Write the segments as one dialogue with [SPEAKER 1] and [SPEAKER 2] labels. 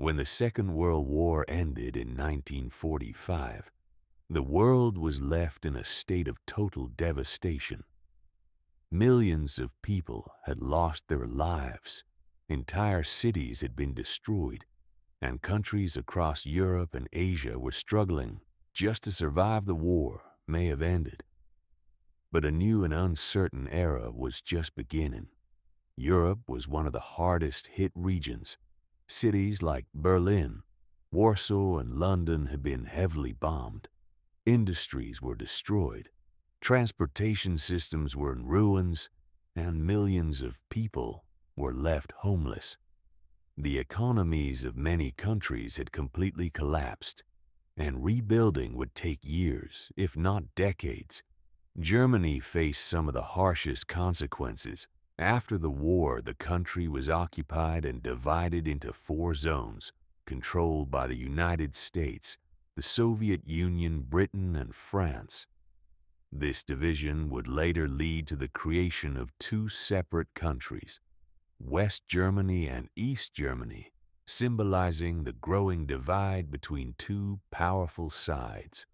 [SPEAKER 1] When the Second World War ended in 1945, the world was left in a state of total devastation. Millions of people had lost their lives, entire cities had been destroyed, and countries across Europe and Asia were struggling just to survive the war may have ended. But a new and uncertain era was just beginning. Europe was one of the hardest hit regions. Cities like Berlin, Warsaw, and London had been heavily bombed. Industries were destroyed. Transportation systems were in ruins, and millions of people were left homeless. The economies of many countries had completely collapsed, and rebuilding would take years, if not decades. Germany faced some of the harshest consequences. After the war, the country was occupied and divided into 4 zones, controlled by the United States, the Soviet Union, Britain, and France. This division would later lead to the creation of 2 separate countries, West Germany and East Germany, symbolizing the growing divide between 2 powerful sides.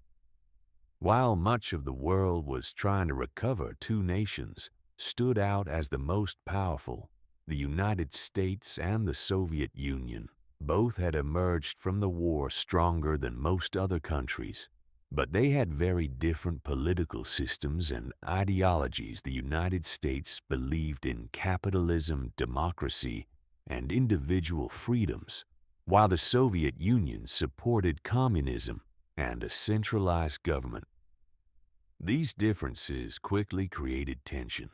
[SPEAKER 1] While much of the world was trying to recover, 2 nations stood out as the most powerful, the United States and the Soviet Union. Both had emerged from the war stronger than most other countries, but they had very different political systems and ideologies. The United States believed in capitalism, democracy, and individual freedoms, while the Soviet Union supported communism and a centralized government. These differences quickly created tension.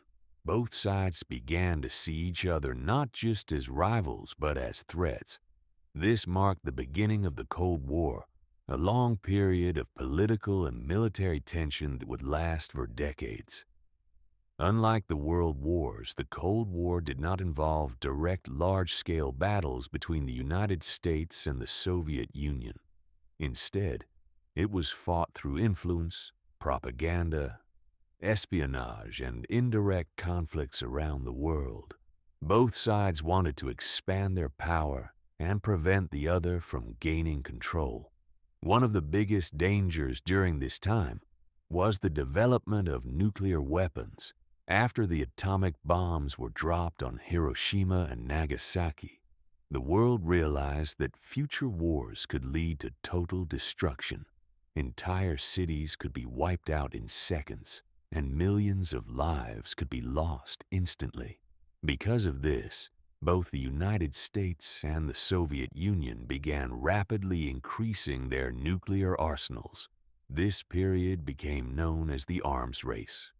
[SPEAKER 1] Both sides began to see each other not just as rivals but as threats. This marked the beginning of the Cold War, a long period of political and military tension that would last for decades. Unlike the World Wars, the Cold War did not involve direct large-scale battles between the United States and the Soviet Union. Instead, it was fought through influence, propaganda, espionage, and indirect conflicts around the world. Both sides wanted to expand their power and prevent the other from gaining control. One of the biggest dangers during this time was the development of nuclear weapons. After the atomic bombs were dropped on Hiroshima and Nagasaki, the world realized that future wars could lead to total destruction. Entire cities could be wiped out in seconds, and millions of lives could be lost instantly. Because of this, both the United States and the Soviet Union began rapidly increasing their nuclear arsenals. This period became known as the arms race.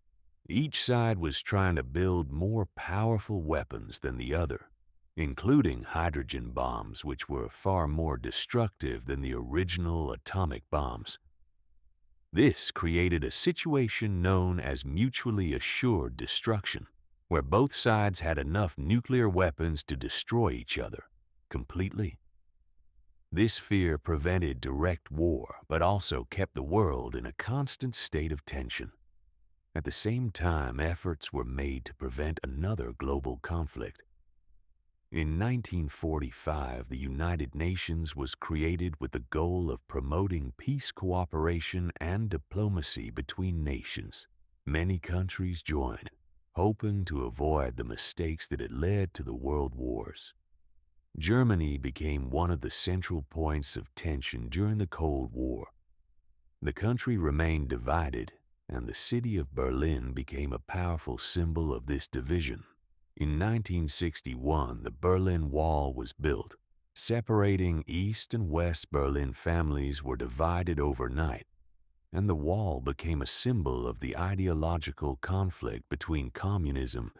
[SPEAKER 1] Each side was trying to build more powerful weapons than the other, including hydrogen bombs, which were far more destructive than the original atomic bombs. This created a situation known as mutually assured destruction, where both sides had enough nuclear weapons to destroy each other completely. This fear prevented direct war, but also kept the world in a constant state of tension. At the same time, efforts were made to prevent another global conflict. In 1945, the United Nations was created with the goal of promoting peace, cooperation, and diplomacy between nations. Many countries joined, hoping to avoid the mistakes that had led to the world wars. Germany became one of the central points of tension during the Cold War. The country remained divided, and the city of Berlin became a powerful symbol of this division. In 1961, the Berlin Wall was built. Separating East and West Berlin families were divided overnight, and the wall became a symbol of the ideological conflict between communism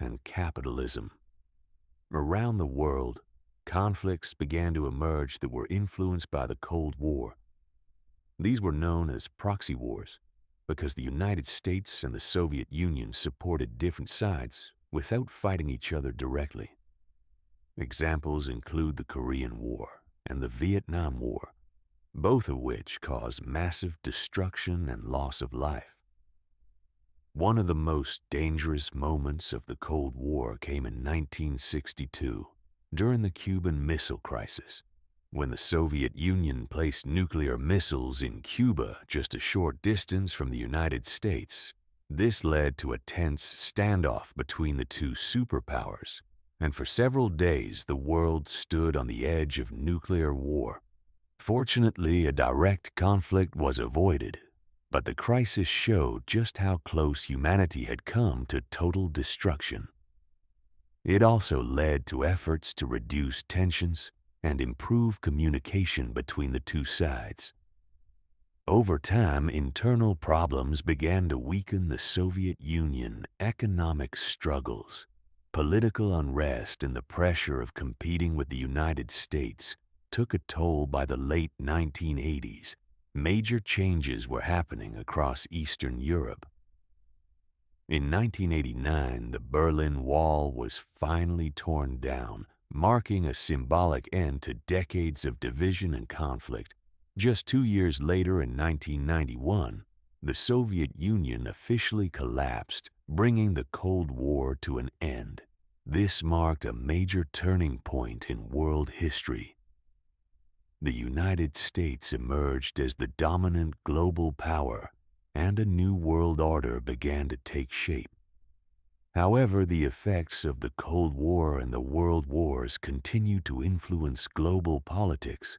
[SPEAKER 1] and capitalism. Around the world, conflicts began to emerge that were influenced by the Cold War. These were known as proxy wars because the United States and the Soviet Union supported different sides without fighting each other directly. Examples include the Korean War and the Vietnam War, both of which caused massive destruction and loss of life. One of the most dangerous moments of the Cold War came in 1962, during the Cuban Missile Crisis. When the Soviet Union placed nuclear missiles in Cuba just a short distance from the United States, this led to a tense standoff between the two superpowers, and for several days the world stood on the edge of nuclear war. Fortunately, a direct conflict was avoided, but the crisis showed just how close humanity had come to total destruction. It also led to efforts to reduce tensions and improve communication between the two sides. Over time, internal problems began to weaken the Soviet Union. Economic struggles, political unrest, and the pressure of competing with the United States took a toll. By the late 1980s. Major changes were happening across Eastern Europe. In 1989, the Berlin Wall was finally torn down, marking a symbolic end to decades of division and conflict. Just 2 years later, in 1991, the Soviet Union officially collapsed, bringing the Cold War to an end. This marked a major turning point in world history. The United States emerged as the dominant global power, and a new world order began to take shape. However, the effects of the Cold War and the World Wars continued to influence global politics.